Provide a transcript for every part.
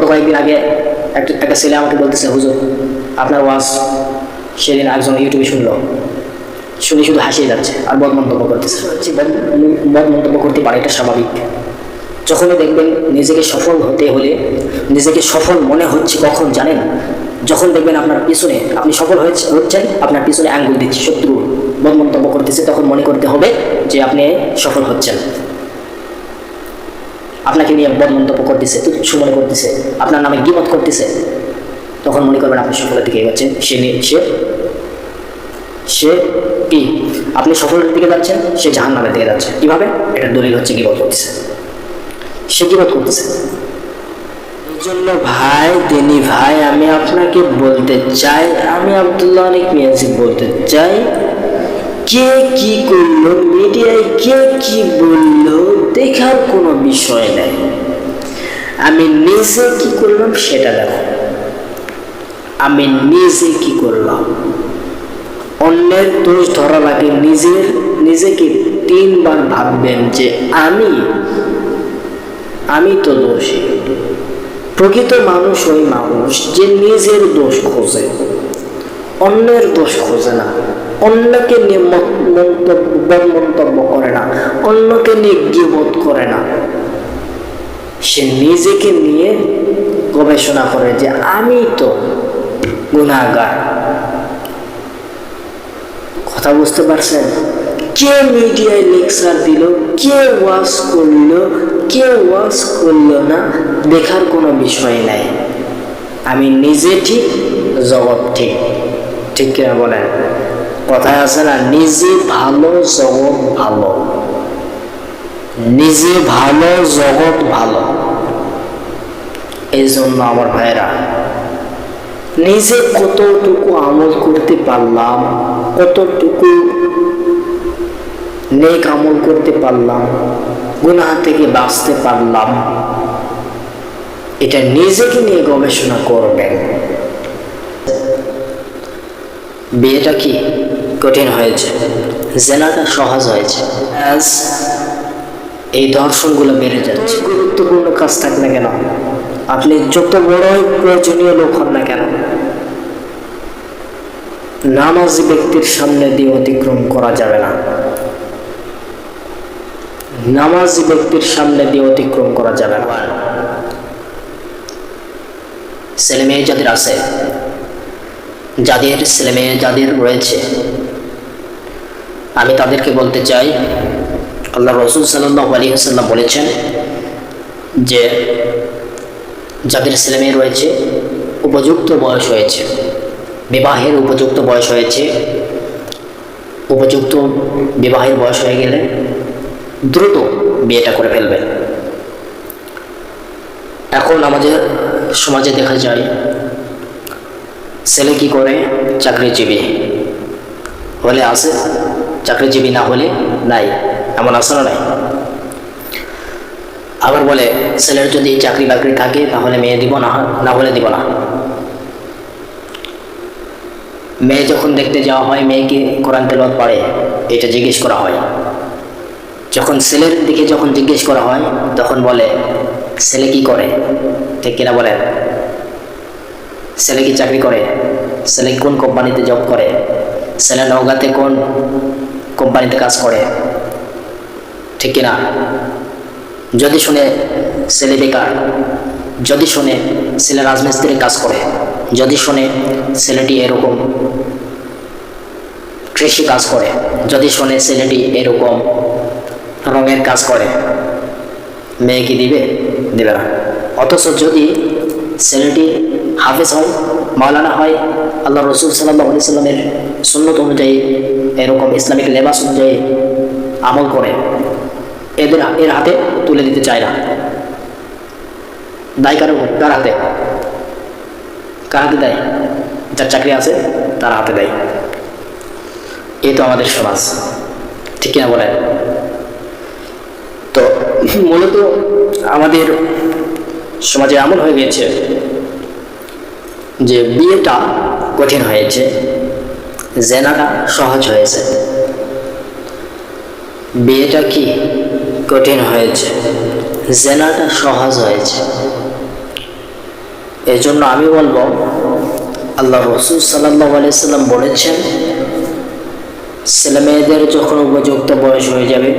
কয়েকদিন আগে একটা ছেলে আমাকে বলতেছে, হুজুর আপনার ওয়াজ সেদিন একজন ইউটিউবে শুনে শুধু হাসিয়ে যাচ্ছে আর বদ মন্তব্য করতেছে। বদ মন্তব্য করতে পারে, এটা স্বাভাবিক। যখনই দেখবেন নিজেকে সফল হতে হলে, নিজেকে সফল মনে হচ্ছে কখন জানেন? যখন দেখবেন আপনার পিছনে, আপনি সফল হচ্ছেন, আপনার পিছনে আঙ্গুল দিচ্ছে শত্রু, বদ মন্তব্য করতেছে, তখন মনে করতে হবে যে আপনি সফল হচ্ছেন। আপনাকে নিয়ে বদ মন্তব্য করতেছে, তুচ্ছ মনে করতেছে, আপনার নামে গীবত করতেছে, তখন মনে করবেন আপনি সফলের দিকে এগোচ্ছেন। সে কি আপনি সফলের দিকে যাচ্ছেন, সে জাহান্নামের দিকে যাচ্ছে। কিভাবে? এটার দলিল হচ্ছে গীবত করতেছে, সে গীবত করতেছে। এই জন্য ভাই, দিনী ভাই, আমি আপনাকে বলতে চাই, আমি আব্দুল্লাহ অনেক মিয়াজি বলতে চাই, কে কি করলো, মিডিয়ায় কে কি বললো দেখার কোনো বিষয় নাই। আমি নিজে কি করলাম সেটা দেখো। আমি নিজে কি করলাম, অন্যের দোষ ধরা লাগে, নিজেকে 3 বার ভাববেন যে আমি তো দোষী। প্রকৃত মানুষ ওই মানুষ যে নিজের দোষ খোঁজে, অন্যের দোষ খোঁজে না, অন্যকে নিয়ে মন্তব্য করে না, অন্যকে নিয়ে গীবত করে না। সে নিজেকে নিয়ে গবেষণা করে যে আমি তো গুনাহগার। কথা বুঝতে পারছেন? কে মিডিয়ায় লেকচার দিল, কে ওয়াজ করলো, কে ওয়াজ করলো না, দেখার কোনো বিষয় নাই। আমি নিজে ঠিক, জগৎ ঠিক। ঠিক কিনা বলেন? কথায় আছে না, নিজে ভালো জগৎ ভালো, নিজে ভালো জগৎ ভালো। এই জন্য আমার ভাইরা, নিজে কতটুকু আমল করতে পারলাম, কতটুকু নেক আমল করতে পারলাম, গুনাহ থেকে বাঁচতে পারলাম, এটা নিজেকে নিয়ে গবেষণা করবেন। বিয়েটা কি কঠিন হয়েছে, জেনাটা সহজ হয়েছে। আজ এই দর্শনগুলো বেড়ে যাচ্ছে। গুরুত্বপূর্ণ কাজ থাক না কেন, আপনি যত বড়ই প্রয়োজনীয় লোক হন না কেন, নামাজি ব্যক্তির সামনে দিয়ে অতিক্রম করা যাবে না। নামাজি ব্যক্তির সামনে দিয়ে অতিক্রম করা যাবে না। ছেলেমেয়ে যাদের আছে, যাদের ছেলেমেয়ে যাদের রয়েছে, আমি তাদেরকে বলতে চাই, আল্লাহ রাসূল সাল্লাল্লাহু আলাইহি ওয়াসাল্লাম বলেছেন যে যাদের ছেলেমেয়ে রয়েছে, উপযুক্ত বয়স হয়েছে, বিবাহের উপযুক্ত বয়স হয়েছে, উপযুক্ত বিবাহের বয়স হয়ে গেলে দ্রুত বিয়েটা করে ফেলবেন। এখন আমাদের সমাজে দেখা যায় ছেলে কি করে, চাকরিজীবী হলে আছে, চাকরিজীবী না হলে নাই, এমন আছে না নাই? আবার বলে ছেলের যদি চাকরি বাকরি থাকে তাহলে মেয়ে দিব, না হলে দিব না। মেয়ে যখন দেখতে যাওয়া হয়, মেয়ে কি কোরআন তেলাওয়াত পারে, এটা জিজ্ঞেস করা হয়। যখন ছেলের দিকে জিজ্ঞেস করা হয়, তখন বলে ছেলে কি করে। ঠিক কিনা বলেন? ছেলে কি চাকরি করে, ছেলে কোন কোম্পানিতে জব করে, ছেলে নওগাঁতে কোন কোম্পানিতে কাজ করে, ঠিক কিনা? যদি শুনে ছেলে বেকার, যদি শুনে ছেলে রাজমিস্ত্রির কাজ করে, যদি শুনে ছেলেটি এরকম কৃষি কাজ করে, যদি শুনে ছেলেটি এরকম রঙের কাজ করে, মেয়ে কি দিবে? দেবে না। অথচ যদি ছেলেটি হাফেজ হয়, মাওলানা হয়, আল্লাহ রাসূল সাল্লাল্লাহু আলাইহি ওয়াসাল্লামের সুন্নত অনুযায়ী, এরকম ইসলামিক লেবাস অনুযায়ী আমল করে, এর হাতে তুলে দিতে চায় না। দায় কার হাতে? কার হাতে দেয়? যার চাকরি আছে তার হাতে দেয়। এই তো আমাদের সমাজ, ঠিক কিনা বলেন? তো মূলত আমাদের সমাজে এমন হয়ে গেছে যে বিয়েটা কঠিন হয়েছে, জেনাটা সহজ হয়েছে। বিয়েটা কি কঠিন হয়েছে, জেনাটা সহজ হয়েছে। এই জন্য আমি বলবো, আল্লাহ রসুল সাল্লাল্লাহু আলাইহি সাল্লাম বলেছেন, ছেলে মেয়েদের যখন উপযুক্ত বয়স হয়ে যাবে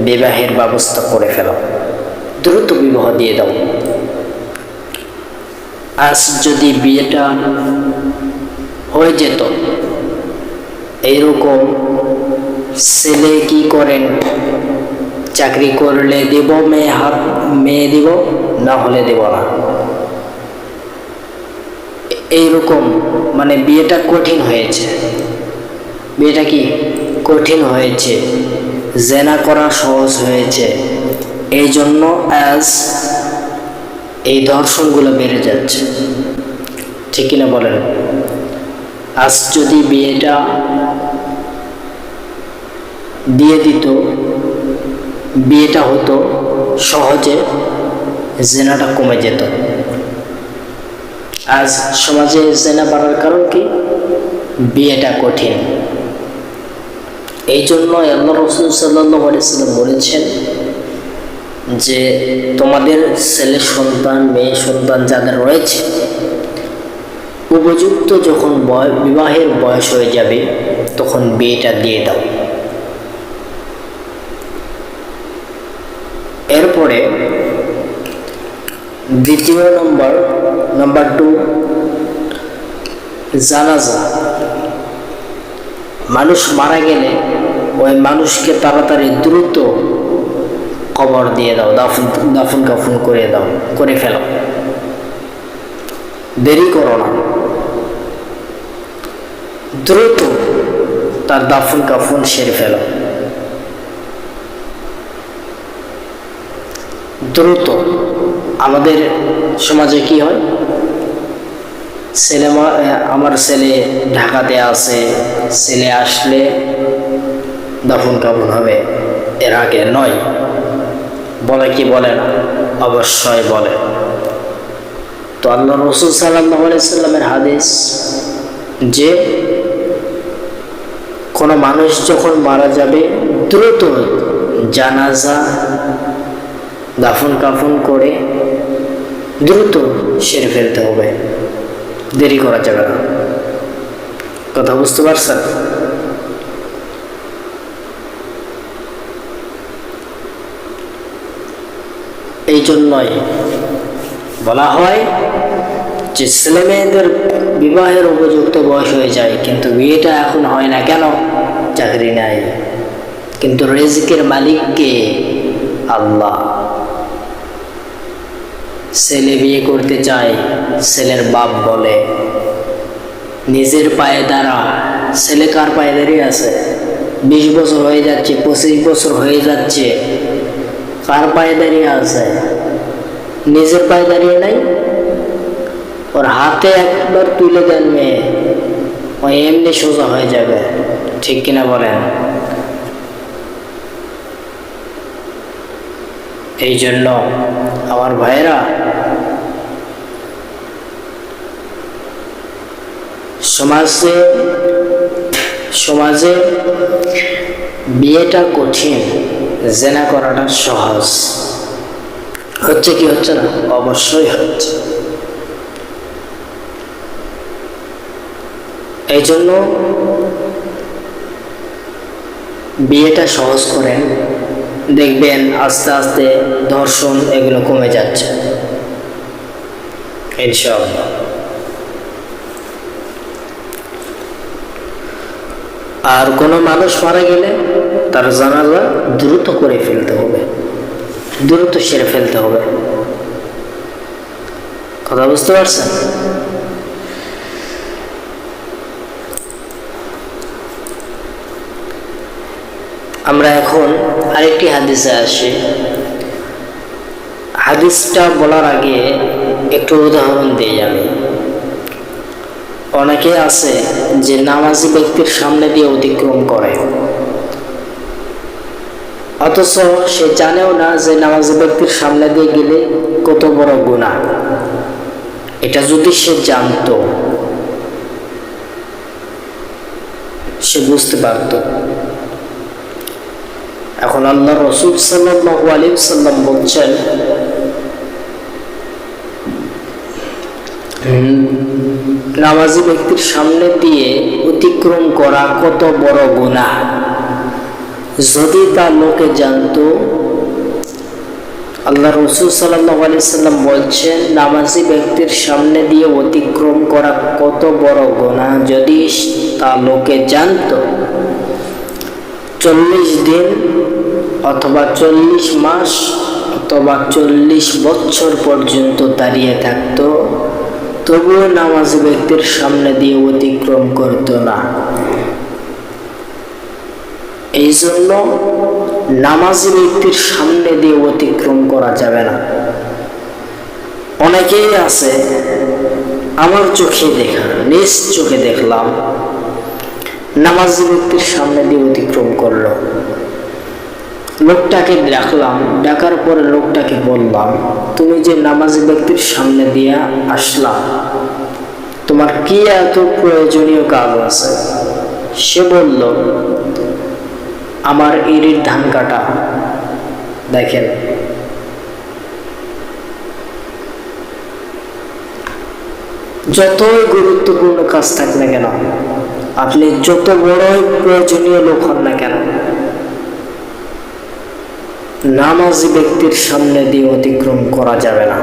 বিবাহের ব্যবস্থা করে ফেলো, দ্রুত বিবাহ দিয়ে দাও। আজ যদি বিয়েটা হয়ে যেত, এইরকম ছেলে কি করেন, চাকরি করলে দেব মেয়ে দিব, না হলে দেব না, এইরকম মানে বিয়েটা কঠিন হয়েছে। বিয়েটা কি কঠিন হয়েছে, জেনা করা সহজ হয়েছে। এই জন্য আজ এই ধর্ষণগুলো বেড়ে যাচ্ছে, ঠিক কিনা বলেন? আজ যদি বিয়েটা দিয়ে দিত, বিয়েটা হতো সহজে, জেনাটা কমে যেত। আজ সমাজে জেনা বাড়ার কারণ কি? বিয়েটা কঠিন। এই জন্য আল্লাহ রাসূল সাল্লাল্লাহু আলাইহি সাল্লাম বলেছেন যে তোমাদের ছেলে সন্তান মেয়ে সন্তান যাদের রয়েছে, উপযুক্ত যখন বিবাহের বয়স হয়ে যাবে তখন বিয়েটা দিয়ে দাও। এরপরে দ্বিতীয় নাম্বার 2, জানাজা। মানুষ মারা গেলে ওই মানুষকে তাড়াতাড়ি দ্রুত কবর দিয়ে দাও, দাফন কাফন করে ফেলো, দেরি করো না, দ্রুত তার দাফন কাফন সেরে ফেলো, দ্রুত। আমাদের সমাজে কি হয়, আমার ছেলে ঢাকাতে আছে, ছেলে আসলে দাফন কাফন হবে, এর আগে নয়। বলে কি বলে না? অবশ্যই বলে। তো আল্লাহ রাসূল সাল্লাল্লাহু আলাইহি সাল্লামের হাদিস যে কোনো মানুষ যখন মারা যাবে দ্রুত জানাজা দাফন কাফন করে দ্রুত সেরে ফেলতে হবে, দেরি করা যাবে না। কথা বুঝতে পারছেন? এই জন্যই বলা হয় যে ছেলে মেয়েদের বিবাহের উপযুক্ত বয়স হয়ে যায়, কিন্তু বিয়েটা এখন হয় না কেন? চাকরি নাই। কিন্তু রিজিকের মালিক কে? আল্লাহ। ছেলে বিয়ে করতে চায়, ছেলের বাপ বলে নিজের পায়ে দাঁড়া। ছেলে কার পায়ে দাঁড়িয়ে আছে? 20 বছর হয়ে যাচ্ছে, 25 বছর হয়ে যাচ্ছে, কার পায়ে দাঁড়িয়ে আছে? নিজের পায়ে দাঁড়িয়ে নাই। ওর হাতে একবার তুলে দেন মেয়ে, ও এমনি সোজা হয়ে যাবে, ঠিক কিনা বলেন? এই জন্য আমার ভাইয়েরা, সমাজে বিয়েটা কঠিন, জেনা করাটা সহজ। হচ্ছে কি হচ্ছে না? অবশ্যই হচ্ছে। এই জন্য বিয়েটা সহজ করেন, দেখবেন আস্তে আস্তে ধর্ষণ এগুলো কমে যাচ্ছে ইনশাআল্লাহ। আর কোনো মানুষ মারা গেলে তার জানাজা দ্রুত করে ফেলতে হবে, দ্রুত সেরে ফেলতে হবে। কথা বুঝতে পারছেন? আমরা এখন আরেকটি হাদিসে আসি। হাদিসটা বলার আগে একটু উদাহরণ দিই আমি। অনেকে আছে যে নামাজি ব্যক্তির সামনে দিয়ে অতিক্রম করে, অথচ সে জানেও না যে নামাজি ব্যক্তির সামনে দিয়ে গেলে কত বড় গুনাহ। এটা যদি সে জানতো, সে বুঝতে পারত। এখন আল্লাহ রাসূল সাল্লাল্লাহু আলাইহি ওয়াসাল্লাম বলছেন নামাজি ব্যক্তির সামনে দিয়ে অতিক্রম করা কত বড় গুনাহ, যদি তা লোকে জানতো। আল্লাহ রাসূল সাল্লাল্লাহু আলাইহি সাল্লাম বলছেন, নামাজি ব্যক্তির সামনে দিয়ে অতিক্রম করা কত বড় গুনাহ, যদি তা লোকে জানতো, 40 দিন অথবা 40 মাস অথবা 40 বছর পর্যন্ত দাঁড়িয়ে থাকতো, তবুও নামাজি ব্যক্তির সামনে দিয়ে অতিক্রম করত না। এই জন্য নামাজি ব্যক্তির সামনে দিয়ে অতিক্রম করা যাবে না। অনেকেই আছে, আমার চোখে দেখা, নিজ চোখে দেখলাম, নামাজি ব্যক্তির সামনে দিয়ে অতিক্রম করলো। লোকটাকে ডাকলাম, ডাকার পরে লোকটাকে বললাম, তুমি যে নামাজি ব্যক্তির সামনে দিয়ে আসলাম, তোমার কি এত প্রয়োজনীয় কাজ আছে? সে বলল, আমার ইরির ধান কাটা। দেখেন, যতই গুরুত্বপূর্ণ কাজ থাক না কেন, আপনি যত বড়ই প্রয়োজনীয় লোক হন না কেন, নামাজি ব্যক্তির সামনে দিয়ে অতিক্রম করা যাবে না।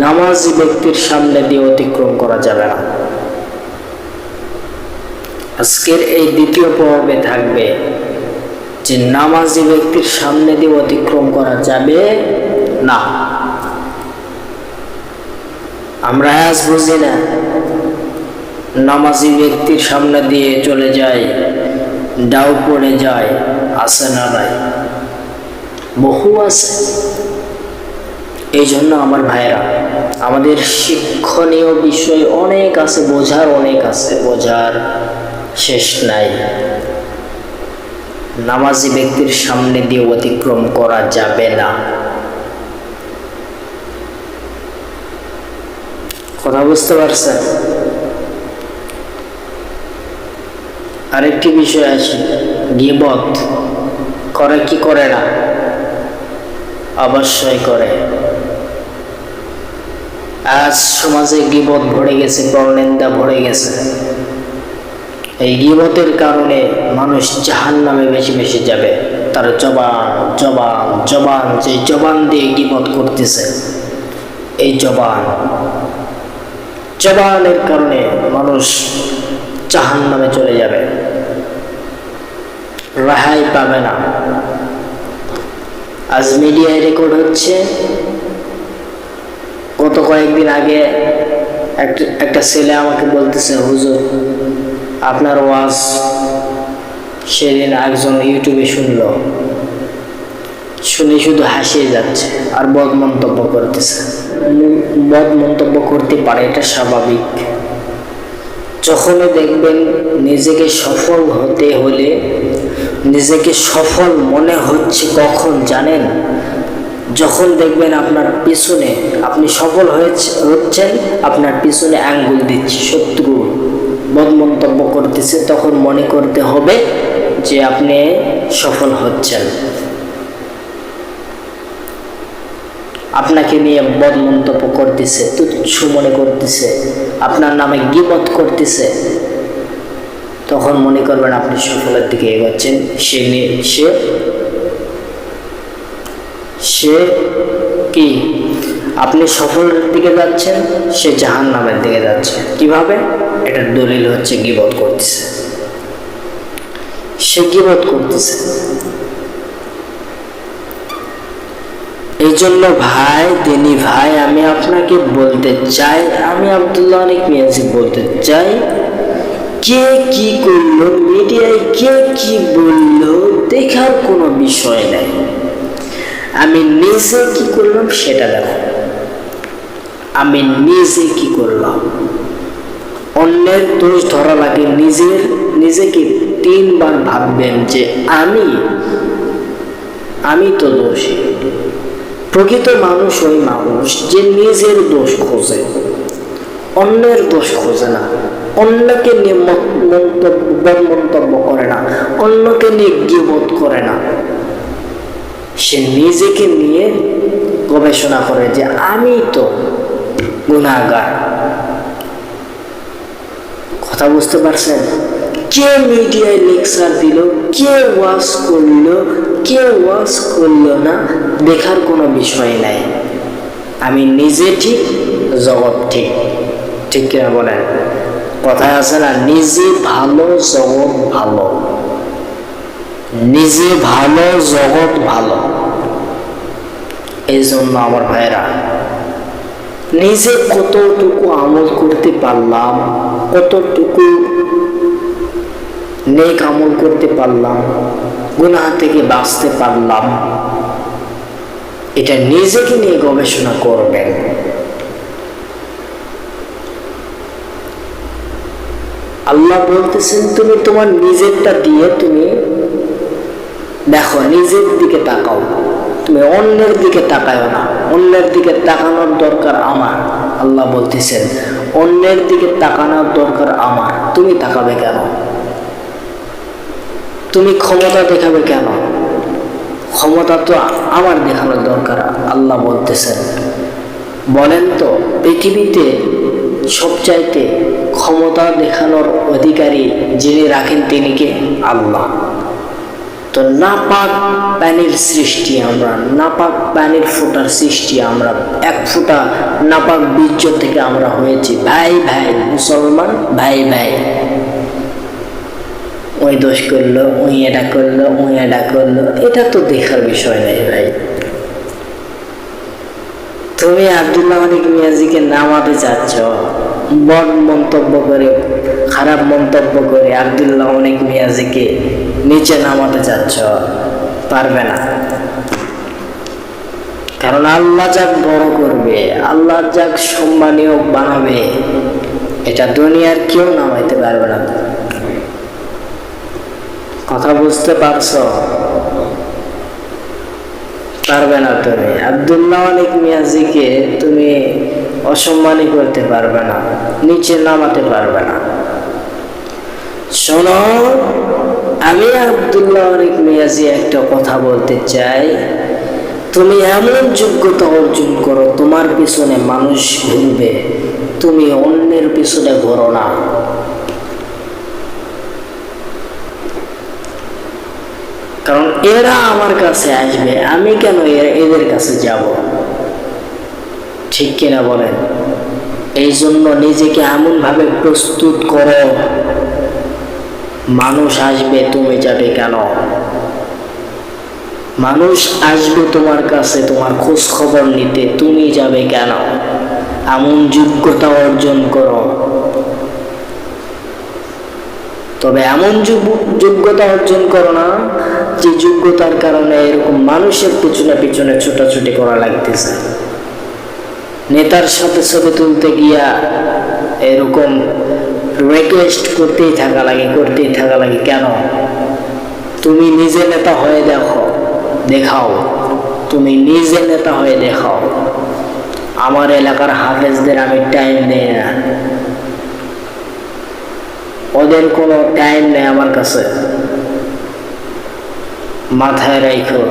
নামাজি ব্যক্তির সামনে দিয়ে অতিক্রম করা যাবে না। আজকের এই দ্বিতীয় পর্বে থাকবে যে নামাজি ব্যক্তির সামনে দিয়ে অতিক্রম করা যাবে না। আমরা আজ বুঝি না, নামাজি ব্যক্তির সামনে দিয়ে চলে যায়, ডাউ পড়ে যায়, আছে না নাই? বহু আছে। এই জন্য আমার ভাইরা, আমাদের শিক্ষণীয় বিষয় অনেক আছে, বোঝার অনেক আছে, বোঝার শেষ নাই। নামাজি ব্যক্তির সামনে দিয়ে অতিক্রম করা যাবে না। কথা বুঝতে পারছেন? আরেকটি বিষয় আছে, গীবত করে কি করে না? অবশ্যই করে। আজ সমাজে গীবত ভরে গেছে, পরনিন্দা ভরে গেছে। এই গীবতের কারণে মানুষ জাহান্নামে বেশি বেশি যাবে। তার জবান জবান জবান, যে জবান দিয়ে গীবত করতেছে, এই জবানের কারণে মানুষ জাহান্নামে চলে যাবে, রেহাই পাবে না। আজ মিডিয়ায় রেকর্ড হচ্ছে, গত কয়েকদিন আগে একটা ছেলে আমাকে বলতেছে, হুজুর আপনার ওয়াজ সেদিন একজন ইউটিউবে শুনলো, শুনে শুধু হাসিয়ে যাচ্ছে আর বদ মন্তব্য করতেছে। বদ মন্তব্য করতে পারে, এটা স্বাভাবিক। যখনই দেখবেন নিজেকে সফল হতে হলে, নিজেকে সফল মনে হচ্ছে কখন জানেন? যখন দেখবেন আপনার পিছনে, আপনি সফল হচ্ছেন, আপনার পিছনে আঙ্গুল দিচ্ছে শত্রু, বদ মন্তব্য করতেছে, তখন মনে করতে হবে যে আপনি সফল হচ্ছেন। আপনাকে নিয়ে বদ মন্তব্য করতেছে, তুচ্ছ মনে করতেছে, আপনার নামে গীবত করতেছে, তখন মনে করবেন আপনি সফলের দিকে এগোচ্ছেন। সে কি আপনি সফলের দিকে যাচ্ছেন, সে জাহান্নামের দিকে যাচ্ছে। কিভাবে? এটার দলিল হচ্ছে গীবত করতেছে, সে গীবত করতেছে। এই জন্য ভাই, দিনী ভাই, আমি আপনাকে বলতে চাই, আমি আব্দুল্লাহ অনেক মিয়াজি বলতে চাই, কে কি করলো, মিডিয়ায় কে কি বললো, দেখার কোনো বিষয় নাই। আমি নিজে কি করলাম সেটা দেখো। আমি নিজে কি করলাম। অন্যের দোষ ধরা লাগে, নিজেকে 3 বার ভাববেন যে আমি তো দোষী। প্রকৃত মানুষ ওই মানুষ যে নিজের দোষ খোঁজে, অন্যের দোষ খোঁজে না, অন্যকে নিয়ে মন্তব্য করে না, অন্যকে নিয়ে গীবত করে না। সে নিজেকে নিয়ে গবেষণা করে যে আমি তো গুনাহগার। কথা বুঝতে পারছেন? কে মিডিয়ায় লেকচার দিল, কে ওয়াজ করলো, কে ওয়াজ করলো না, দেখার কোনো বিষয় নাই। আমি নিজে ঠিক, জগৎ ঠিক। ঠিক কিনা বলেন? কথায় আছে না, নিজে ভালো জগৎ ভালো। নিজে ভালো জগৎ ভালো। এই জন্য আমার ভাইরা, নিজে কতটুকু আমল করতে পারলাম, কতটুকু নেক আমল করতে পারলাম, গুনাহ থেকে বাঁচতে পারলাম, এটা নিজেকে নিয়ে গবেষণা করবেন। আল্লাহ বলতেছেন তুমি তোমার নিজেরটা দিয়ে তুমি দেখো, নিজের দিকে তাকাও, তুমি অন্যের দিকে তাকাও না। অন্যের দিকে তাকানোর দরকার আমার। আল্লাহ বলতেছেন অন্যের দিকে তাকানোর দরকার আমার, তুমি তাকাবে কেন? তুমি ক্ষমতা দেখাবে কেন? ক্ষমতা তো আমার দেখানোর দরকার। আল্লাহ বলতেছেন, বলেন তো পৃথিবীতে সবচাইতে ক্ষমতা দেখানোর অধিকারী যিনি রাখেন তিনি কে? আল্লাহ। তো নাপাক পানির সৃষ্টি আমরা, নাপাক পানির ফোঁটার সৃষ্টি আমরা, এক ফোঁটা নাপাক বীর্য থেকে আমরা হয়েছি। ভাই ভাই মুসলমান ভাই ভাই, ওই দোষ করলো, ওই এটা করলো, ওই এটা করলো, এটা তো দেখার বিষয় নেই ভাই। তুমি আব্দুল্লাহ মানিক মিয়াজিকে নামাতে চাচ্ছ, বদ মন্তব্য করে, খারাপ মন্তব্য করে আব্দুল্লাহ মানিক মিয়াজিকে নিচে নামাতে চাচ্ছ, পারবে না। কারণ আল্লাহ যাক বড় করবে, আল্লাহ যাক সম্মানীয় বানাবে, এটা দুনিয়ার কেউ নামাইতে পারবে না। কথা বুঝতে পারছো? পারবে না। তুমি আব্দুল্লাহ মানিক মিয়াজিকে তুমি অসম্মানী করতে পারবে না, নিচে নামাতে পারবে না। শোনো, আমি আব্দুল্লাহ মানিক মিয়াজি একটা কথা বলতে চাই, তুমি এমন যোগ্যতা অর্জন করো তোমার পিছনে মানুষ ঘুরবে, তুমি অন্যের পিছনে ঘোরো না। কারণ এরা আমার কাছে আসবে, আমি কেন এদের কাছে যাব? ঠিক কিনা বলেন? এই জন্য নিজেকে এমন ভাবে প্রস্তুত করো, মানুষ আসবে, তুমি যাবে কেন? মানুষ আসবে তোমার কাছে তোমার খোঁজ খবর নিতে, তুমি যাবে কেন? এমন যোগ্যতা অর্জন করো। তবে এমন যোগ্যতা অর্জন করো না যে যোগ্যতার কারণে এরকম মানুষের পিছনে পিছনে ছোটাছুটি করা লাগতেছে। নেতার সাথে ছবি তুলতে গিয়া এরকম রিকোয়েস্ট করতেই থাকা লাগে। কেন? তুমি নিজে নেতা হয়ে দেখাও, তুমি নিজে নেতা হয়ে দেখাও। আমার এলাকার হাফেজদের আমি টাইম দেই না, ওদের কোনো টাইম নেই আমার কাছে, মাথায় রাখো।